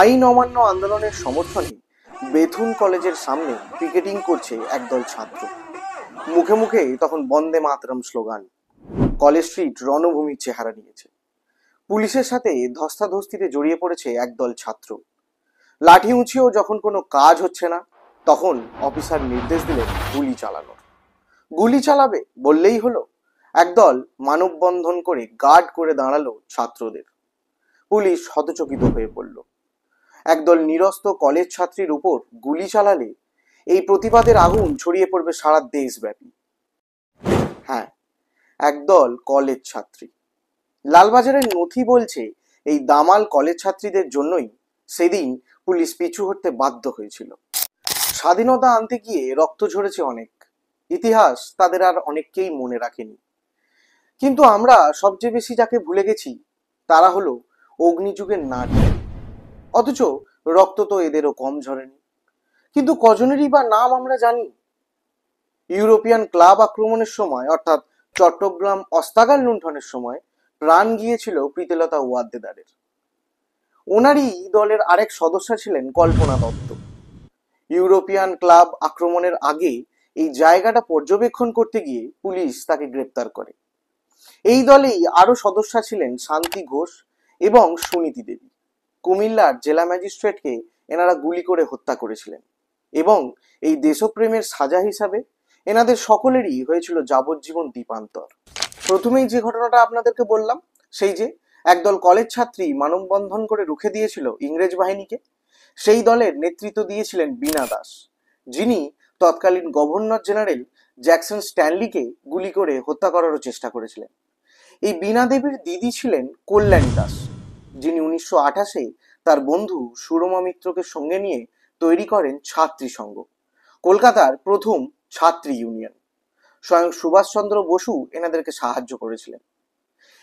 আইন অমান্য আন্দোলনের সমর্থনে বেথুন কলেজের সামনে পিকেটিং করছে একদল ছাত্র। মুখে মুখে তখন বন্দে মাতরম স্লোগান। কলেজ স্ট্রিট রণভূমির চেহারা নিয়েছে। পুলিশের সাথে ধস্তাধস্তিতে জড়িয়ে পড়েছে একদল ছাত্র। লাঠি উঁচিয়েও যখন কোনো কাজ হচ্ছে না, তখন অফিসার নির্দেশ দিলেন গুলি চালানোর। গুলি চালাবে বললেই হলো। একদল মানববন্ধন করে গার্ড করে দাঁড়ালো ছাত্রদের। পুলিশ হতচকিত হয়ে পড়ল। একদল নিরস্ত কলেজ ছাত্রীর উপর গুলি চালালে এই প্রতিবাদের আগুন ছড়িয়ে পড়বে সারা দেশব্যাপী। হ্যাঁ, একদল কলেজ ছাত্রী। লালবাজারের নথি বলছে এই দামাল কলেজ ছাত্রীদের জন্যই সেদিন পুলিশ পিছু হটতে বাধ্য হয়েছিল। স্বাধীনতা আনতে গিয়ে রক্ত ঝরেছে অনেক, ইতিহাস তাদের আর অনেককেই মনে রাখেনি। কিন্তু আমরা সবচেয়ে বেশি যাকে ভুলে গেছি তারা হলো অগ্নিযুগের নারী। অথচ রক্ত তো এদেরও কম ঝরেনি। কিন্তু কজনেরই বা নাম আমরা জানি। ইউরোপিয়ান ক্লাব আক্রমণের সময়, অর্থাৎ চট্টগ্রাম অস্তাগার লুণ্ঠনের সময় প্রাণ গিয়েছিল প্রীতিলতা ওয়াদ্দেদারের। ওনারই দলের আরেক সদস্য ছিলেন কল্পনা দত্ত। ইউরোপিয়ান ক্লাব আক্রমণের আগে এই জায়গাটা পর্যবেক্ষণ করতে গিয়ে পুলিশ তাকে গ্রেপ্তার করে। এই দলেই আরো সদস্য ছিলেন শান্তি ঘোষ এবং সুনীতি দেবী। কুমিল্লার জেলা ম্যাজিস্ট্রেটকে এনারা গুলি করে হত্যা করেছিলেন এবং এই দেশপ্রেমের সাজা হিসাবে এনাদের সকলেরই হয়েছিল যাবজ্জীবন দ্বীপান্তর। প্রথমেই যে ঘটনাটা আপনাদেরকে বললাম, সেই যে একদল কলেজ ছাত্রী মানববন্ধন করে রুখে দিয়েছিল ইংরেজ বাহিনীকে, সেই দলের নেতৃত্ব দিয়েছিলেন বীণা দাস, যিনি তৎকালীন গভর্নর জেনারেল জ্যাকসন স্ট্যানলিকে গুলি করে হত্যা করারও চেষ্টা করেছিলেন। এই বীণা দেবীর দিদি ছিলেন কল্যাণী দাস, যিনি 1928-এ তার বন্ধু সুরমা মিত্রকে সঙ্গে নিয়ে তৈরি করেন ছাত্রী সংঘ, কলকাতার প্রথম ছাত্রী ইউনিয়ন। স্বয়ং সুভাষচন্দ্র বসু এনাদেরকে সাহায্য করেছিলেন।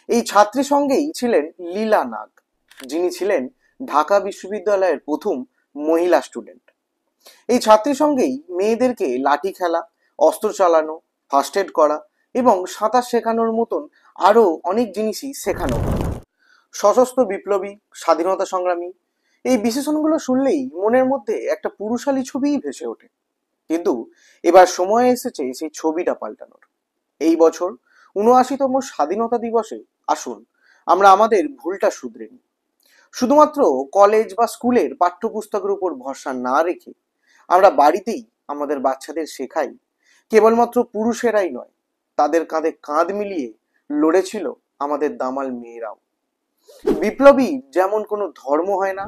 এই ছাত্রী সঙ্গেই ছিলেন লীলা নাগ, যিনি ছিলেন ঢাকা বিশ্ববিদ্যালয়ের প্রথম মহিলা স্টুডেন্ট। এই ছাত্রী সঙ্গেই মেয়েদেরকে লাঠি খেলা, অস্ত্র চালানো, ফার্স্ট এড করা এবং সাঁতার শেখানোর মতন আরো অনেক জিনিসই শেখানো হতো। সশস্ত্র বিপ্লবী, স্বাধীনতা সংগ্রামী, এই বিশেষণগুলো শুনলেই মনের মধ্যে একটা পুরুষালী ছবিই ভেসে ওঠে। কিন্তু এবার সময় এসেছে সেই ছবিটা পাল্টানোর। এই বছর ৭৯তম স্বাধীনতা দিবসে আসুন আমরা আমাদের ভুলটা শুধরে নিই। শুধুমাত্র কলেজ বা স্কুলের পাঠ্যপুস্তকের উপর ভরসা না রেখে আমরা বাড়িতেই আমাদের বাচ্চাদের শেখাই কেবলমাত্র পুরুষেরাই নয়, তাদের কাঁধে কাঁধ মিলিয়ে লড়েছিল আমাদের দামাল মেয়েরাও। বিপ্লবী যেমন কোনো ধর্ম হয় না,